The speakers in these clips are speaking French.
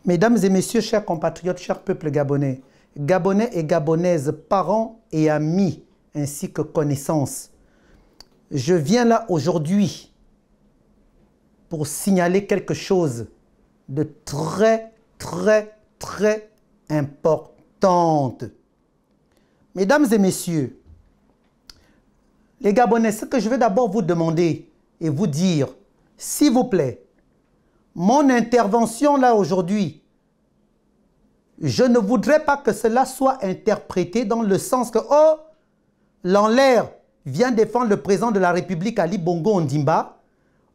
Mesdames et messieurs, chers compatriotes, chers peuples gabonais, Gabonais et Gabonaises, parents et amis, ainsi que connaissances, je viens là aujourd'hui pour signaler quelque chose de très importante. Mesdames et messieurs, les Gabonais, ce que je vais d'abord vous demander et vous dire, s'il vous plaît, mon intervention là aujourd'hui, je ne voudrais pas que cela soit interprété dans le sens que, oh, l'Enlair vient défendre le président de la République, Ali Bongo Ondimba.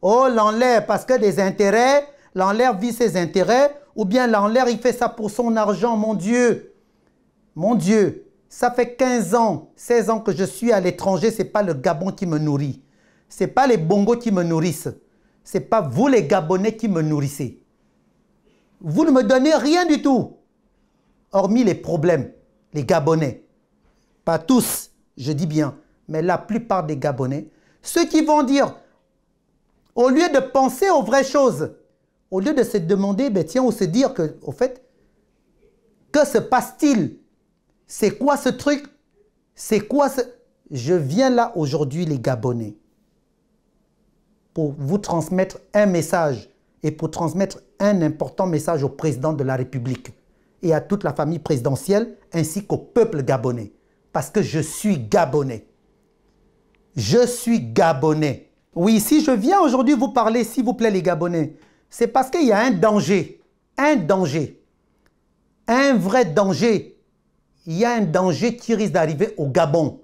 Oh, l'Enlair, parce que des intérêts, l'Enlair vit ses intérêts, ou bien l'Enlair, il fait ça pour son argent, mon Dieu. Mon Dieu, ça fait 15 ans, 16 ans que je suis à l'étranger, ce n'est pas le Gabon qui me nourrit. Ce n'est pas les Bongos qui me nourrissent. Ce n'est pas vous les Gabonais qui me nourrissez. Vous ne me donnez rien du tout. Hormis les problèmes, les Gabonais. Pas tous, je dis bien, mais la plupart des Gabonais. Ceux qui vont dire, au lieu de penser aux vraies choses, au lieu de se demander, ben tiens, ou se dire que, au fait, que se passe-t-il? C'est quoi ce truc? C'est quoi ce... Je viens là aujourd'hui, les Gabonais, pour vous transmettre un message et pour transmettre un important message au président de la République et à toute la famille présidentielle ainsi qu'au peuple gabonais. Parce que je suis Gabonais. Je suis Gabonais. Oui, si je viens aujourd'hui vous parler, s'il vous plaît les Gabonais, c'est parce qu'il y a un danger. Un danger. Un vrai danger. Il y a un danger qui risque d'arriver au Gabon.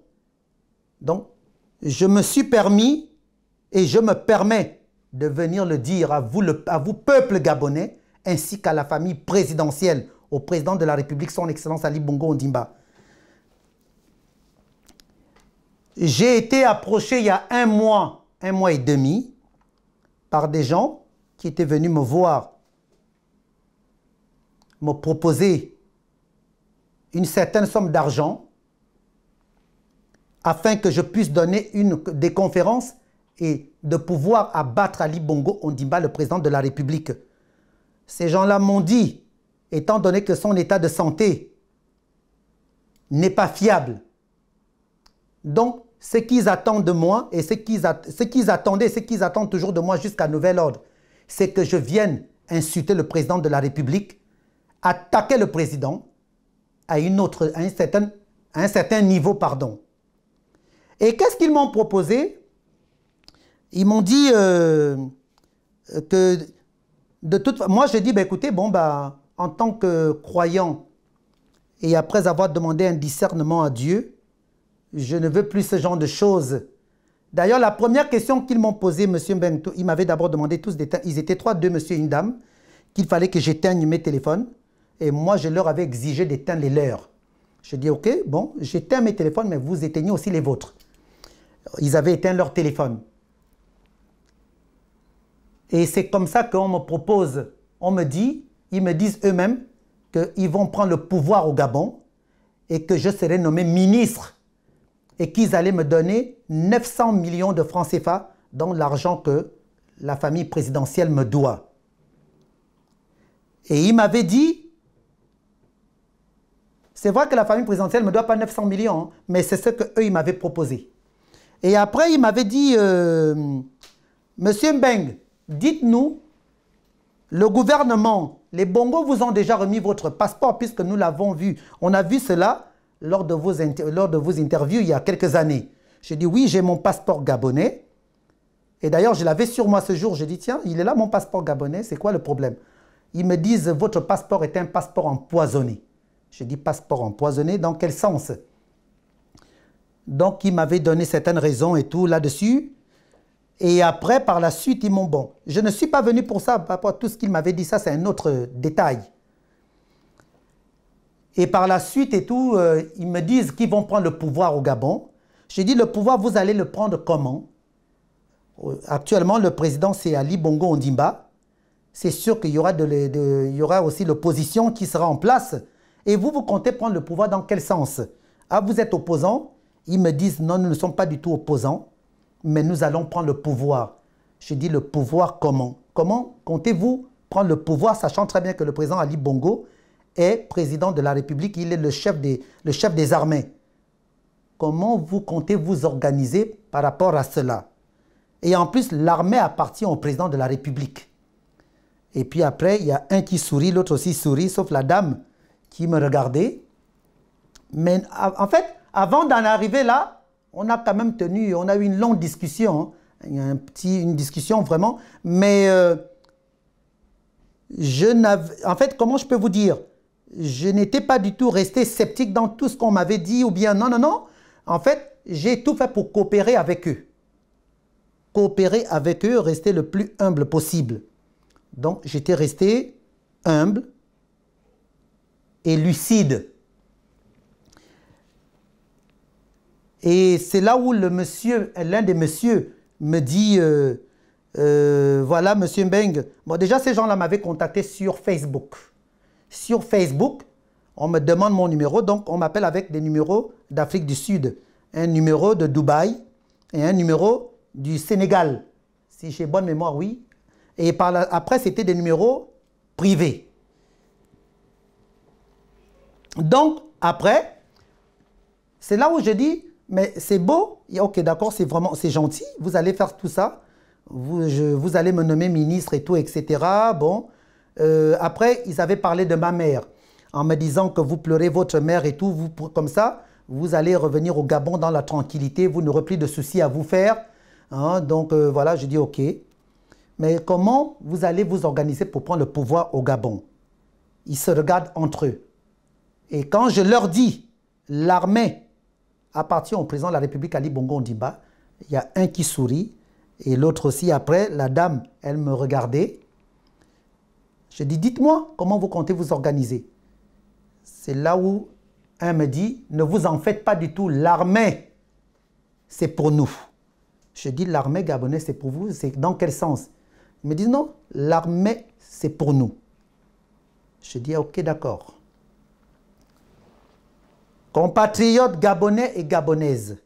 Donc, je me suis permis et je me permets de venir le dire à vous, peuple gabonais, ainsi qu'à la famille présidentielle, au président de la République, son Excellence Ali Bongo Ondimba. J'ai été approché il y a un mois et demi, par des gens qui étaient venus me voir, me proposer une certaine somme d'argent afin que je puisse donner des conférences et de pouvoir abattre Ali Bongo Ondimba, le président de la République. Ces gens-là m'ont dit, étant donné que son état de santé n'est pas fiable, donc ce qu'ils attendent de moi et ce qu'ils attendaient, ce qu'ils attendent toujours de moi jusqu'à nouvel ordre, c'est que je vienne insulter le président de la République, attaquer le président à un certain niveau, pardon. Et qu'est-ce qu'ils m'ont proposé? Ils m'ont dit que de toute façon, moi j'ai dit, bah, écoutez, bon, bah, en tant que croyant et après avoir demandé un discernement à Dieu, je ne veux plus ce genre de choses. D'ailleurs, la première question qu'ils m'ont posée, M. Mbengtou, ils m'avaient d'abord demandé tous d'éteindre, ils étaient trois, deux monsieur et une dame, qu'il fallait que j'éteigne mes téléphones. Et moi, je leur avais exigé d'éteindre les leurs. Je dis, ok, bon, j'éteins mes téléphones, mais vous éteignez aussi les vôtres. Ils avaient éteint leur téléphone. Et c'est comme ça qu'on me propose, on me dit, ils me disent eux-mêmes qu'ils vont prendre le pouvoir au Gabon et que je serai nommé ministre et qu'ils allaient me donner 900 millions de francs CFA dans l'argent que la famille présidentielle me doit. Et ils m'avaient dit, c'est vrai que la famille présidentielle ne me doit pas 900 millions, hein, mais c'est ce qu'eux, ils m'avaient proposé. Et après, ils m'avaient dit, Monsieur Mbeng, dites-nous, le gouvernement, les Bongos vous ont déjà remis votre passeport puisque nous l'avons vu. On a vu cela lors de vos interviews il y a quelques années. J'ai dit oui, j'ai mon passeport gabonais. Et d'ailleurs, je l'avais sur moi ce jour. J'ai dit tiens, il est là mon passeport gabonais, c'est quoi le problème? Ils me disent votre passeport est un passeport empoisonné. J'ai dit passeport empoisonné, dans quel sens? Donc, ils m'avaient donné certaines raisons et tout là-dessus. Et après, par la suite, ils m'ont... Bon, je ne suis pas venu pour ça, par rapport à tout ce qu'ils m'avaient dit, ça c'est un autre détail. Et par la suite et tout, ils me disent qu'ils vont prendre le pouvoir au Gabon. J'ai dit, le pouvoir, vous allez le prendre comment? Actuellement, le président, c'est Ali Bongo Ondimba. C'est sûr qu'il y aura aussi l'opposition qui sera en place. Et vous, vous comptez prendre le pouvoir dans quel sens? Ah, vous êtes opposant? Ils me disent, non, nous ne sommes pas du tout opposants. Mais nous allons prendre le pouvoir. Je dis le pouvoir comment? Comment comptez-vous prendre le pouvoir, sachant très bien que le président Ali Bongo est président de la République, il est le chef des armées. Comment vous comptez vous organiser par rapport à cela? Et en plus, l'armée appartient au président de la République. Et puis après, il y a un qui sourit, l'autre aussi sourit, sauf la dame qui me regardait. Mais en fait, avant d'en arriver là, on a quand même on a eu une longue discussion. Hein. Il y a une discussion vraiment. Mais en fait, comment je peux vous dire? Je n'étais pas du tout resté sceptique dans tout ce qu'on m'avait dit ou bien non, non, non. En fait, j'ai tout fait pour coopérer avec eux. Coopérer avec eux, rester le plus humble possible. Donc, j'étais resté humble et lucide. Et c'est là où l'un des messieurs me dit, voilà, monsieur Mbeng. Bon, déjà, ces gens-là m'avaient contacté sur Facebook. Sur Facebook, on me demande mon numéro, donc on m'appelle avec des numéros d'Afrique du Sud, un numéro de Dubaï et un numéro du Sénégal. Si j'ai bonne mémoire, oui. Et après, c'était des numéros privés. Donc, après, c'est là où je dis, mais c'est beau, ok, d'accord, c'est gentil, vous allez faire tout ça, vous allez me nommer ministre et tout, etc. Bon, après, ils avaient parlé de ma mère, en me disant que vous pleurez votre mère et tout, comme ça, vous allez revenir au Gabon dans la tranquillité, vous n'aurez plus de soucis à vous faire. Hein, donc, voilà, je dis ok. Mais comment vous allez vous organiser pour prendre le pouvoir au Gabon? Ils se regardent entre eux. Et quand je leur dis, l'armée appartient au président de la République, Ali Bongo Ondimba, il y a un qui sourit, et l'autre aussi. Après, la dame, elle me regardait. Je dis, dites-moi, comment vous comptez vous organiser? C'est là où un me dit, ne vous en faites pas du tout, l'armée, c'est pour nous. Je dis, l'armée gabonaise, c'est pour vous, c'est dans quel sens? Ils me disent, non, l'armée, c'est pour nous. Je dis, ok, d'accord. Compatriotes gabonais et gabonaises.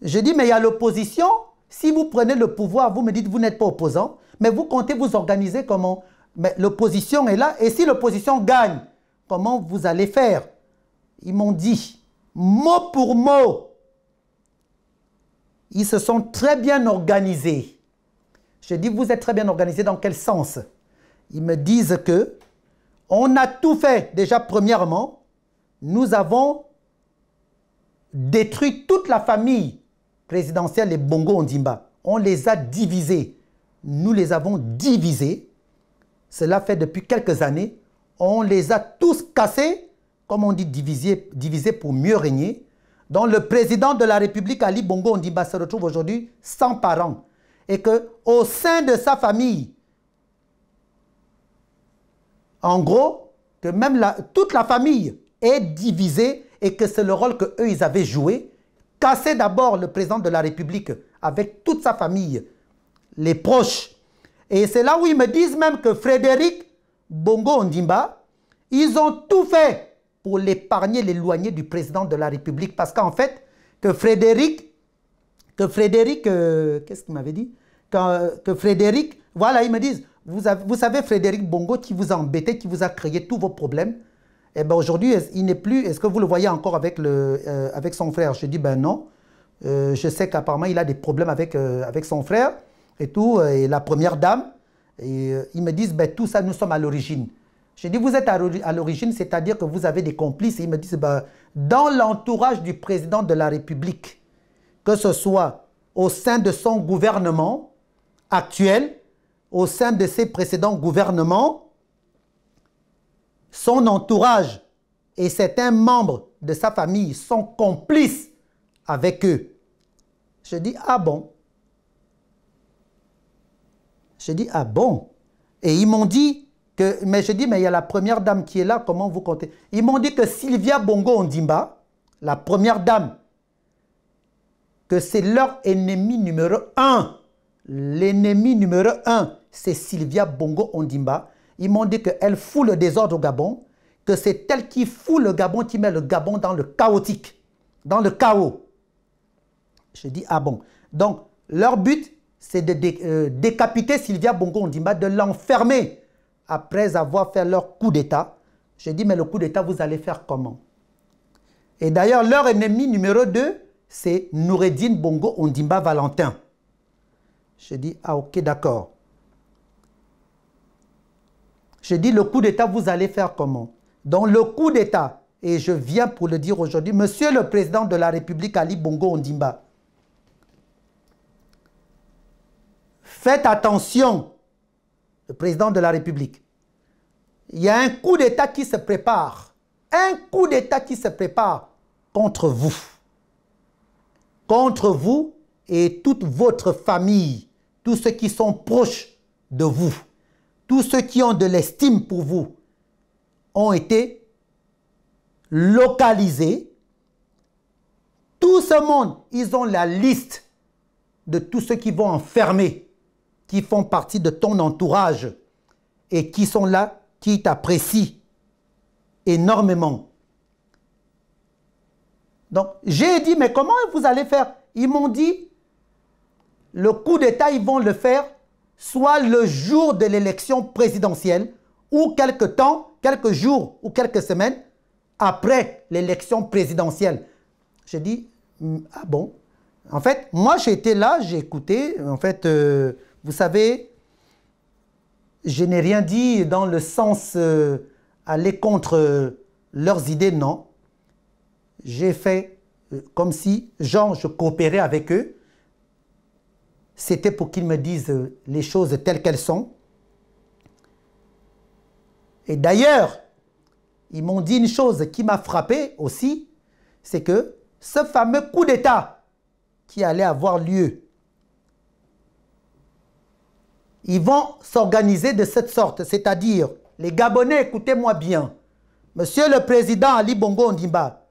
Je dis, mais il y a l'opposition. Si vous prenez le pouvoir, vous me dites, vous n'êtes pas opposant, mais vous comptez vous organiser comment? Mais l'opposition est là, et si l'opposition gagne, comment vous allez faire? Ils m'ont dit, mot pour mot, ils se sont très bien organisés. Je dis, vous êtes très bien organisés dans quel sens? Ils me disent que on a tout fait. Déjà, premièrement, nous avons détruit toute la famille présidentielle des Bongo Ondimba. On les a divisés. Nous les avons divisés. Cela fait depuis quelques années. On les a tous cassés, comme on dit, divisés pour mieux régner. Donc le président de la République, Ali Bongo Ondimba, se retrouve aujourd'hui sans parents. Et qu'au sein de sa famille, en gros, que même toute la famille est divisée et que c'est le rôle qu'eux, ils avaient joué. Casser d'abord le président de la République avec toute sa famille, les proches. Et c'est là où ils me disent même que Frédéric Bongo Ondimba, ils ont tout fait pour l'épargner, l'éloigner du président de la République. Parce qu'en fait, que Frédéric, qu'est-ce qu'il m'avait dit? Que Frédéric, voilà, ils me disent, vous savez Frédéric Bongo qui vous a embêté, qui vous a créé tous vos problèmes. Et bien aujourd'hui, il n'est plus, est-ce que vous le voyez encore avec son frère? Je dis, ben non. Je sais qu'apparemment, il a des problèmes avec son frère et tout, et la première dame. Et ils me disent, ben tout ça, nous sommes à l'origine. Je dis, vous êtes à l'origine, c'est-à-dire que vous avez des complices. Et ils me disent, ben, dans l'entourage du président de la République, que ce soit au sein de son gouvernement actuel, au sein de ses précédents gouvernements, son entourage et certains membres de sa famille sont complices avec eux. Je dis, ah bon? Je dis, ah bon? Et ils m'ont dit que, mais je dis, mais il y a la première dame qui est là, comment vous comptez? Ils m'ont dit que Sylvia Bongo Ondimba, la première dame, que c'est leur ennemi numéro 1. L'ennemi numéro 1, c'est Sylvia Bongo Ondimba. Ils m'ont dit qu'elle fout le désordre au Gabon, que c'est elle qui fout le Gabon, qui met le Gabon dans le chaotique, dans le chaos. Je dis, ah bon. Donc, leur but, c'est de décapiter Sylvia Bongo Ondimba, de l'enfermer après avoir fait leur coup d'État. J'ai dit, mais le coup d'État, vous allez faire comment? Et d'ailleurs, leur ennemi numéro 2, c'est Noureddine Bongo Ondimba Valentin. J'ai dit, ah ok, d'accord. J'ai dit, le coup d'État, vous allez faire comment? Donc le coup d'État, et je viens pour le dire aujourd'hui, Monsieur le Président de la République, Ali Bongo Ondimba, faites attention, le Président de la République. Il y a un coup d'État qui se prépare. Un coup d'État qui se prépare contre vous. Contre vous et toute votre famille, tous ceux qui sont proches de vous, tous ceux qui ont de l'estime pour vous, ont été localisés. Tout ce monde, ils ont la liste de tous ceux qui vont enfermer, qui font partie de ton entourage et qui sont là, qui t'apprécient énormément. Donc, j'ai dit, mais comment vous allez faire? Ils m'ont dit, le coup d'État, ils vont le faire soit le jour de l'élection présidentielle ou quelques jours ou quelques semaines après l'élection présidentielle. J'ai dit, ah bon? En fait, moi, j'étais là, j'ai écouté. En fait, vous savez, je n'ai rien dit dans le sens aller contre leurs idées, non. J'ai fait comme si, genre, je coopérais avec eux. C'était pour qu'ils me disent les choses telles qu'elles sont. Et d'ailleurs, ils m'ont dit une chose qui m'a frappé aussi, c'est que ce fameux coup d'État qui allait avoir lieu, ils vont s'organiser de cette sorte, c'est-à-dire, les Gabonais, écoutez-moi bien, Monsieur le Président Ali Bongo Ondimba,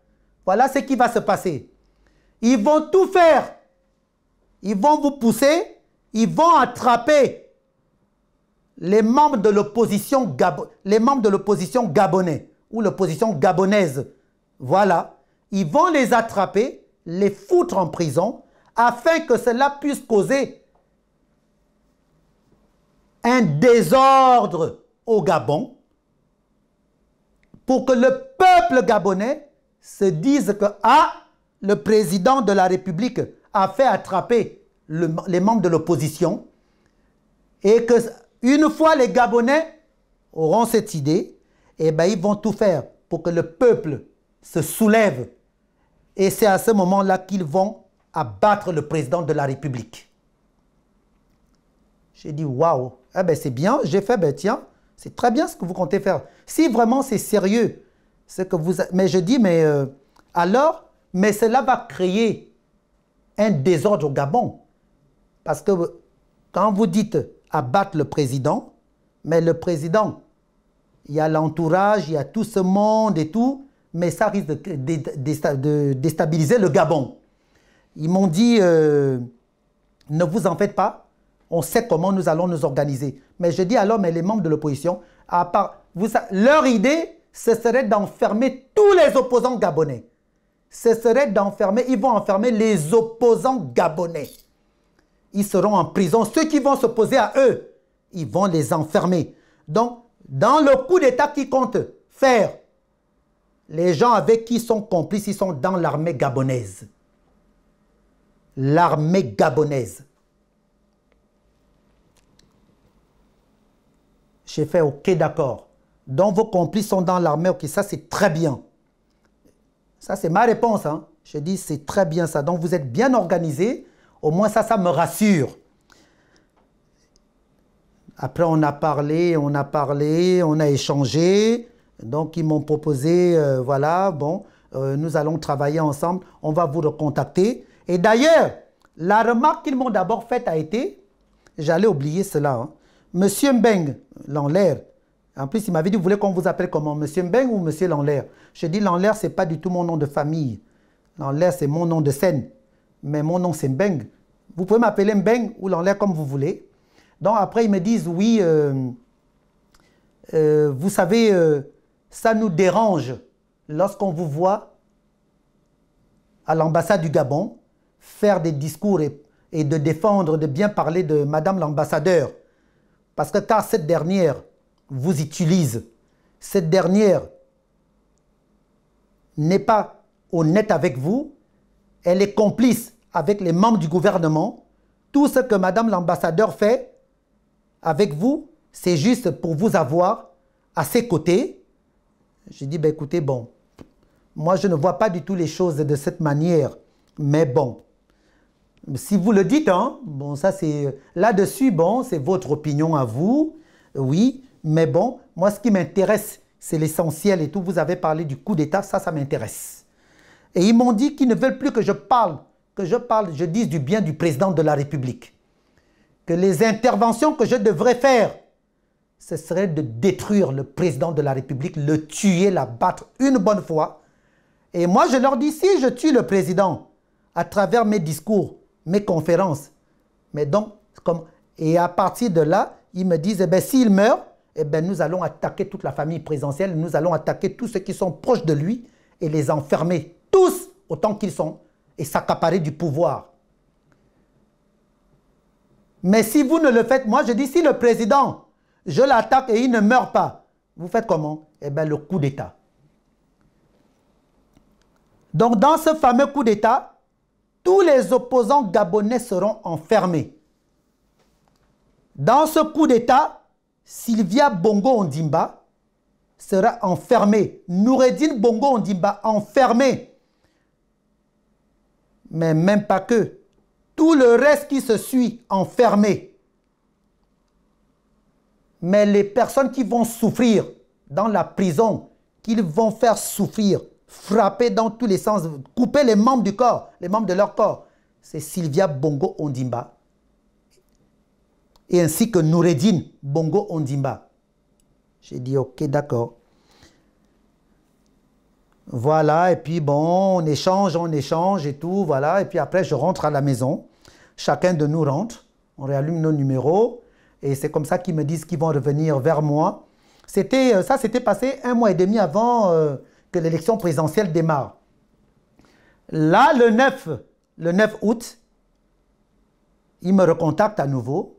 voilà ce qui va se passer. Ils vont tout faire. Ils vont vous pousser, ils vont attraper les membres de l'opposition gabonais ou l'opposition gabonaise. Voilà. Ils vont les attraper, les foutre en prison afin que cela puisse causer un désordre au Gabon pour que le peuple gabonais se dise que le président de la République a fait attraper les membres de l'opposition et que une fois les Gabonais auront cette idée, eh ben, ils vont tout faire pour que le peuple se soulève. Et c'est à ce moment-là qu'ils vont abattre le président de la République. J'ai dit, waouh, eh ben, c'est bien. J'ai fait, ben, tiens, c'est très bien ce que vous comptez faire. Si vraiment c'est sérieux, ce que vous... Mais je dis, mais alors, mais cela va créer un désordre au Gabon. Parce que quand vous dites abattre le président, mais le président, il y a l'entourage, il y a tout ce monde et tout, mais ça risque de déstabiliser le Gabon. Ils m'ont dit, ne vous en faites pas, on sait comment nous allons nous organiser. Mais je dis alors, mais les membres de l'opposition, leur idée, ce serait d'enfermer tous les opposants gabonais. Ce serait d'enfermer, ils vont enfermer les opposants gabonais. Ils seront en prison. Ceux qui vont s'opposer à eux, ils vont les enfermer. Donc, dans le coup d'État qu'ils comptent faire, les gens avec qui ils sont complices, ils sont dans l'armée gabonaise. L'armée gabonaise. J'ai fait OK, d'accord. Donc, vos complices sont dans l'armée, OK, ça c'est très bien. Ça, c'est ma réponse. Hein. Je dis, c'est très bien ça. Donc, vous êtes bien organisés. Au moins, ça me rassure. Après, on a parlé, on a échangé. Donc, ils m'ont proposé, voilà, bon, nous allons travailler ensemble. On va vous recontacter. Et d'ailleurs, la remarque qu'ils m'ont d'abord faite a été, j'allais oublier cela, hein, Monsieur Mbeng, Lanlaire, en plus, il m'avait dit, vous voulez qu'on vous appelle comment? Monsieur Mbeng ou Monsieur Lanlaire? Je dis, Lanlaire, ce n'est pas du tout mon nom de famille. Lanlaire, c'est mon nom de scène. Mais mon nom, c'est Mbeng. Vous pouvez m'appeler Mbeng ou Lanlaire comme vous voulez. Donc, après, ils me disent, oui, vous savez, ça nous dérange lorsqu'on vous voit à l'ambassade du Gabon faire des discours et de défendre, de bien parler de Madame l'ambassadeur. Parce que car cette dernière vous utilise, cette dernière n'est pas honnête avec vous, elle est complice avec les membres du gouvernement. Tout ce que Madame l'ambassadeur fait avec vous, c'est juste pour vous avoir à ses côtés. J'ai dit, ben écoutez, bon, moi je ne vois pas du tout les choses de cette manière, mais bon, si vous le dites, hein, bon, ça c'est là-dessus, bon, c'est votre opinion à vous, oui, mais bon, moi ce qui m'intéresse, c'est l'essentiel et tout. Vous avez parlé du coup d'État, ça m'intéresse. Et ils m'ont dit qu'ils ne veulent plus que je dise du bien du président de la République. Que les interventions que je devrais faire, ce serait de détruire le président de la République, le tuer, l'abattre une bonne fois. Et moi, je leur dis, si je tue le président à travers mes discours, mes conférences, mais donc, et à partir de là, ils me disent, eh bien, s'il meurt, eh bien, nous allons attaquer toute la famille présidentielle, nous allons attaquer tous ceux qui sont proches de lui et les enfermer, tous autant qu'ils sont, et s'accaparer du pouvoir. Mais si vous ne le faites, moi je dis, si le président, je l'attaque et il ne meurt pas, vous faites comment? Eh bien, le coup d'État. Donc, dans ce fameux coup d'État, tous les opposants gabonais seront enfermés. Dans ce coup d'État, Sylvia Bongo Ondimba sera enfermée. Noureddine Bongo Ondimba enfermé. Mais même pas que. Tout le reste qui se suit enfermé. Mais les personnes qui vont souffrir dans la prison, qu'ils vont faire souffrir, frapper dans tous les sens, couper les membres du corps, les membres de leur corps, c'est Sylvia Bongo Ondimba. Et ainsi que Noureddine Bongo Ondimba. J'ai dit, ok, d'accord. Voilà, et puis bon, on échange et tout, voilà. Et puis après, je rentre à la maison. Chacun de nous rentre. On réallume nos numéros. Et c'est comme ça qu'ils me disent qu'ils vont revenir vers moi. Ça s'était passé 1 mois et demi avant que l'élection présidentielle démarre. Là, le 9 août, ils me recontactent à nouveau.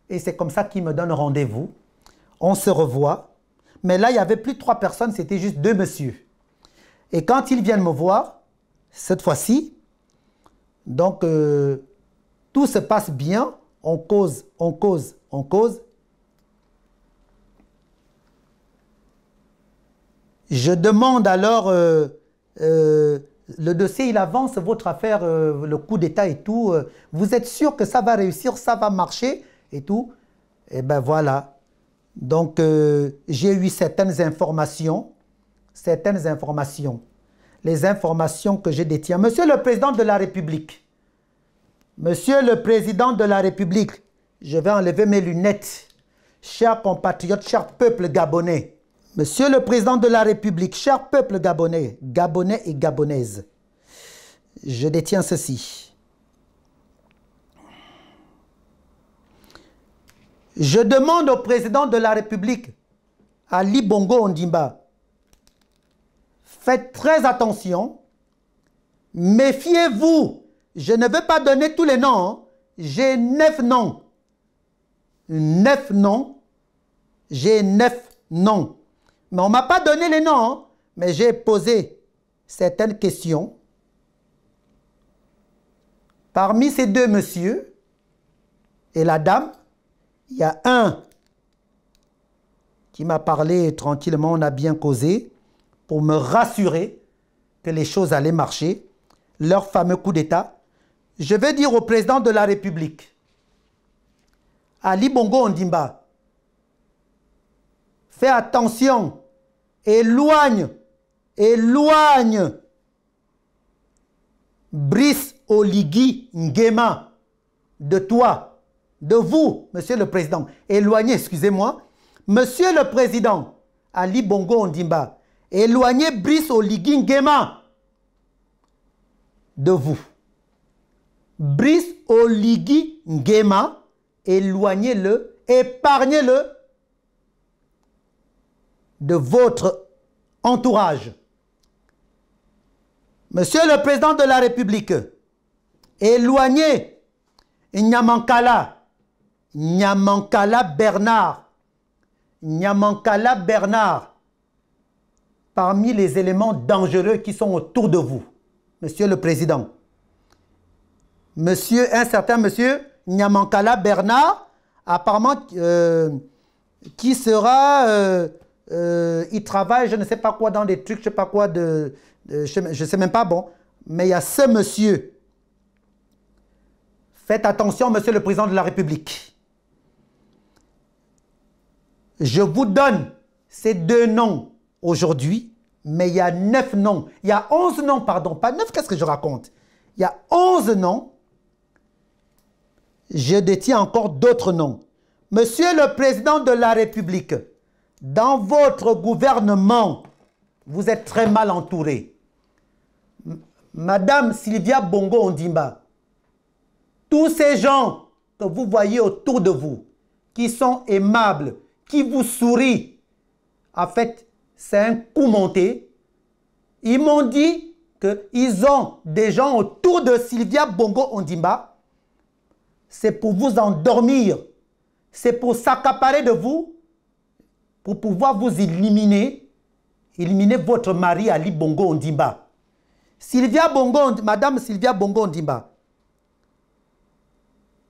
Et c'est comme ça qu'ils me donnent rendez-vous. On se revoit. Mais là, il n'y avait plus de 3 personnes, c'était juste 2 messieurs. Et quand ils viennent me voir, cette fois-ci, donc tout se passe bien. On cause. Je demande alors, le dossier, il avance, votre affaire, le coup d'État et tout. Vous êtes sûr que ça va réussir, ça va marcher et tout? Et ben voilà. Donc, j'ai eu certaines informations. Les informations que je détiens. Monsieur le Président de la République, Monsieur le Président de la République, je vais enlever mes lunettes. Chers compatriotes, chers peuple gabonais, Monsieur le Président de la République, chers peuple gabonais, Gabonais et Gabonaises, je détiens ceci. Je demande au Président de la République, Ali Bongo Ondimba, faites très attention, méfiez-vous. Je ne veux pas donner tous les noms. Hein. J'ai 9 noms. 9 noms. J'ai 9 noms. Mais on ne m'a pas donné les noms. Hein. Mais j'ai posé certaines questions. Parmi ces 2 messieurs et la dame, il y a un qui m'a parlé tranquillement, on a bien causé, pour me rassurer que les choses allaient marcher. Leur fameux coup d'État. Je vais dire au président de la République, Ali Bongo Ondimba, fais attention, éloigne Brice Oligui Nguema de toi, de vous, monsieur le président. Éloignez, excusez-moi. Monsieur le président, Ali Bongo Ondimba, éloignez Brice Oligui Nguema de vous. Brice Oligui Nguema, éloignez-le, épargnez-le de votre entourage. Monsieur le Président de la République, éloignez Nyamankala. Nyamankala Bernard. Nyamankala Bernard. Parmi les éléments dangereux qui sont autour de vous, Monsieur le Président. Un certain monsieur Nyamankala Bernard, apparemment, qui sera... il travaille, je ne sais pas quoi, dans des trucs, je ne sais pas quoi, je ne sais même pas, bon. Mais il y a ce monsieur. Faites attention, Monsieur le Président de la République. Je vous donne ces 2 noms aujourd'hui, mais il y a 9 noms. Il y a 11 noms, pardon, pas 9, qu'est-ce que je raconte? Il y a 11 noms. Je détiens encore d'autres noms. Monsieur le Président de la République, dans votre gouvernement, vous êtes très mal entouré. Madame Sylvia Bongo Ondimba, tous ces gens que vous voyez autour de vous, qui sont aimables, qui vous sourient, en fait, c'est un coup monté. Ils m'ont dit qu'ils ont des gens autour de Sylvia Bongo Ondimba. C'est pour vous endormir. C'est pour s'accaparer de vous, pour pouvoir vous éliminer votre mari Ali Bongo Ondimba. Madame Sylvia Bongo Ondimba,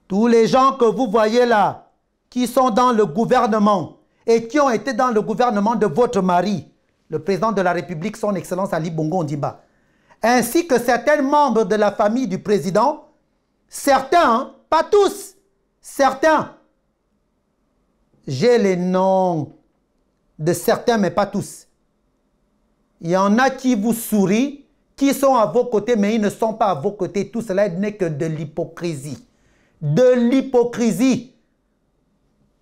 tous les gens que vous voyez là, qui sont dans le gouvernement et qui ont été dans le gouvernement de votre mari, le président de la République, son Excellence Ali Bongo Ondimba, ainsi que certains membres de la famille du président, certains, hein, pas tous, certains, j'ai les noms de certains, mais pas tous. Il y en a qui vous sourient, qui sont à vos côtés, mais ils ne sont pas à vos côtés. Tout cela n'est que de l'hypocrisie. De l'hypocrisie.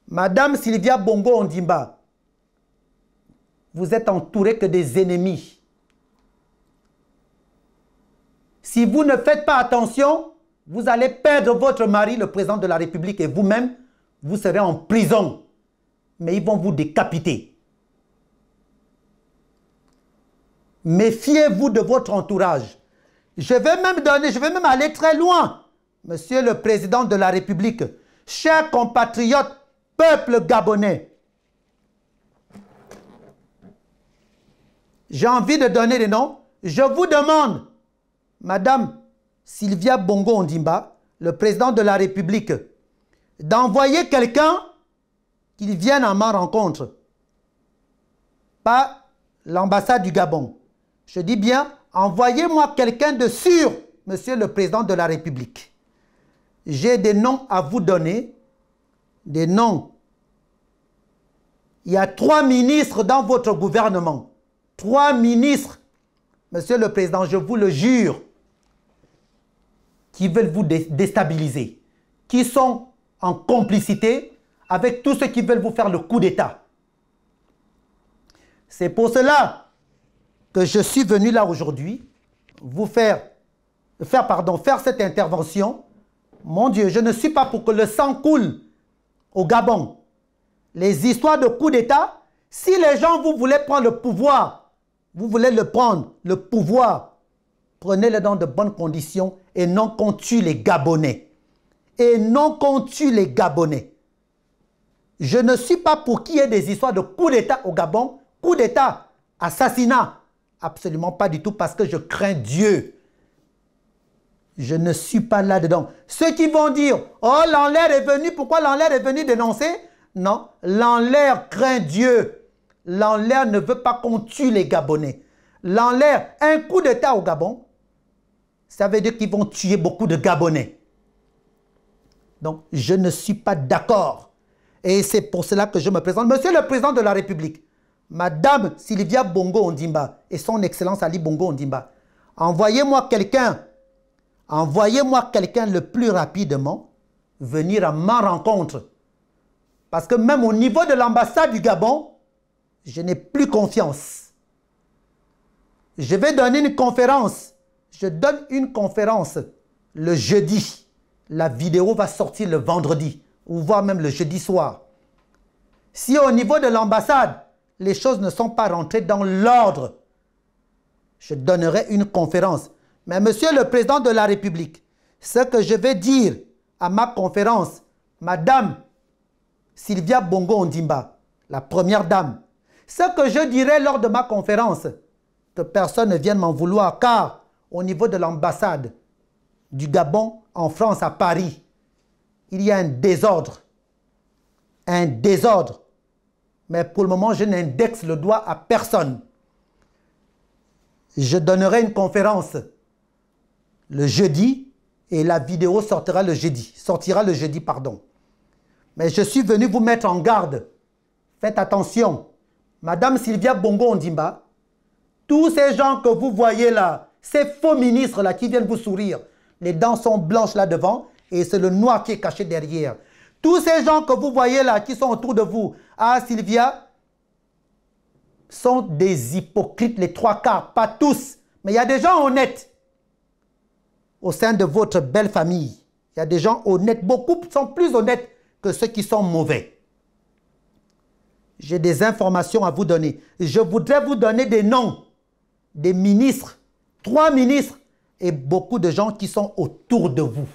Madame Sylvia Bongo Ondimba, vous êtes entouré que des ennemis. Si vous ne faites pas attention, vous allez perdre votre mari, le président de la République, et vous-même, vous serez en prison. Mais ils vont vous décapiter. Méfiez-vous de votre entourage. Je vais même aller très loin. Monsieur le Président de la République, chers compatriotes, peuple gabonais, j'ai envie de donner des noms. Je vous demande, Madame Sylvia Bongo Ondimba, le Président de la République, d'envoyer quelqu'un qui vienne à ma rencontre. Pas l'ambassade du Gabon. Je dis bien, envoyez-moi quelqu'un de sûr, Monsieur le Président de la République. J'ai des noms à vous donner. Des noms. Il y a 3 ministres dans votre gouvernement. 3 ministres, Monsieur le Président, je vous le jure, qui veulent vous déstabiliser, qui sont en complicité avec tous ceux qui veulent vous faire le coup d'État. C'est pour cela que je suis venu là aujourd'hui, faire cette intervention. Mon Dieu, je ne suis pas pour que le sang coule au Gabon. Les histoires de coup d'État, si les gens, vous voulez prendre le pouvoir, vous voulez le prendre, le pouvoir, prenez-le dans de bonnes conditions et non qu'on tue les Gabonais. Et non qu'on tue les Gabonais. Je ne suis pas pour qu'il y ait des histoires de coup d'État au Gabon. Coup d'État, assassinat. Absolument pas du tout parce que je crains Dieu. Je ne suis pas là-dedans. Ceux qui vont dire, oh, l'Enlair est venu, pourquoi l'Enlair est venu dénoncer? Non, l'Enlair craint Dieu. L'Enlair ne veut pas qu'on tue les Gabonais. L'Enlair, un coup d'État au Gabon, ça veut dire qu'ils vont tuer beaucoup de Gabonais. Donc, je ne suis pas d'accord. Et c'est pour cela que je me présente. Monsieur le Président de la République, Madame Sylvia Bongo Ondimba et son Excellence Ali Bongo Ondimba, envoyez-moi quelqu'un le plus rapidement venir à ma rencontre. Parce que même au niveau de l'ambassade du Gabon, je n'ai plus confiance. Je vais donner une conférence. Je donne une conférence le jeudi. La vidéo va sortir le vendredi, ou voire même le jeudi soir. Si au niveau de l'ambassade, les choses ne sont pas rentrées dans l'ordre, je donnerai une conférence. Mais Monsieur le Président de la République, ce que je vais dire à ma conférence, Madame Sylvia Bongo Ondimba, la première dame, ce que je dirai lors de ma conférence, que personne ne vienne m'en vouloir, car au niveau de l'ambassade du Gabon en France, à Paris, il y a un désordre. Un désordre. Mais pour le moment, je n'indexe le doigt à personne. Je donnerai une conférence le jeudi et la vidéo sortira le jeudi. Mais je suis venu vous mettre en garde. Faites attention. Madame Sylvia Bongo Ondimba, tous ces gens que vous voyez là, ces faux ministres là qui viennent vous sourire, les dents sont blanches là devant et c'est le noir qui est caché derrière. Tous ces gens que vous voyez là qui sont autour de vous, ah Sylvia, sont des hypocrites, les trois quarts, pas tous. Mais il y a des gens honnêtes au sein de votre belle famille. Il y a des gens honnêtes, beaucoup sont plus honnêtes que ceux qui sont mauvais. J'ai des informations à vous donner. Je voudrais vous donner des noms des ministres, 3 ministres et beaucoup de gens qui sont autour de vous.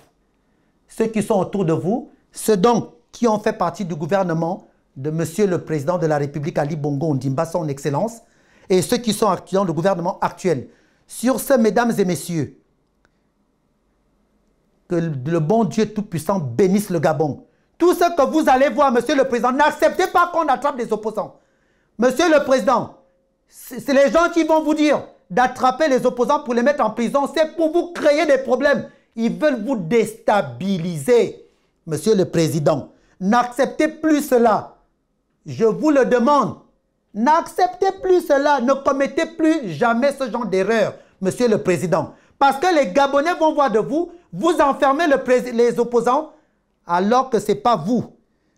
Ceux qui sont autour de vous, ceux donc qui ont fait partie du gouvernement de Monsieur le Président de la République, Ali Bongo Ondimba, son Excellence, et ceux qui sont dans le gouvernement actuel. Sur ce, mesdames et messieurs, que le bon Dieu Tout-Puissant bénisse le Gabon. Tout ce que vous allez voir, Monsieur le Président, n'acceptez pas qu'on attrape des opposants. Monsieur le Président, c'est les gens qui vont vous dire d'attraper les opposants pour les mettre en prison. C'est pour vous créer des problèmes. Ils veulent vous déstabiliser. Monsieur le Président, n'acceptez plus cela. Je vous le demande. N'acceptez plus cela. Ne commettez plus jamais ce genre d'erreur, Monsieur le Président. Parce que les Gabonais vont voir de vous, vous enfermez les opposants, alors que ce n'est pas vous.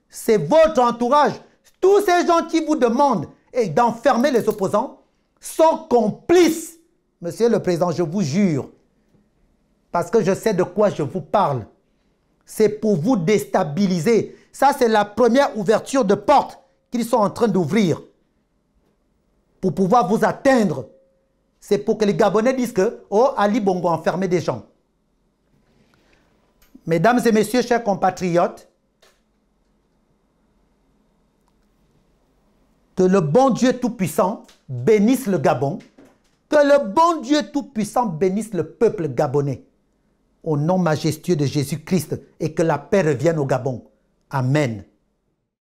C'est votre entourage. Tous ces gens qui vous demandent d'enfermer les opposants sont complices. Monsieur le Président, je vous jure, parce que je sais de quoi je vous parle. C'est pour vous déstabiliser. Ça, c'est la première ouverture de porte qu'ils sont en train d'ouvrir pour pouvoir vous atteindre. C'est pour que les Gabonais disent que, oh, Ali Bongo a enfermé des gens. Mesdames et messieurs, chers compatriotes, que le bon Dieu Tout-Puissant bénisse le Gabon, que le bon Dieu Tout-Puissant bénisse le peuple gabonais, au nom majestueux de Jésus-Christ, et que la paix revienne au Gabon. Amen.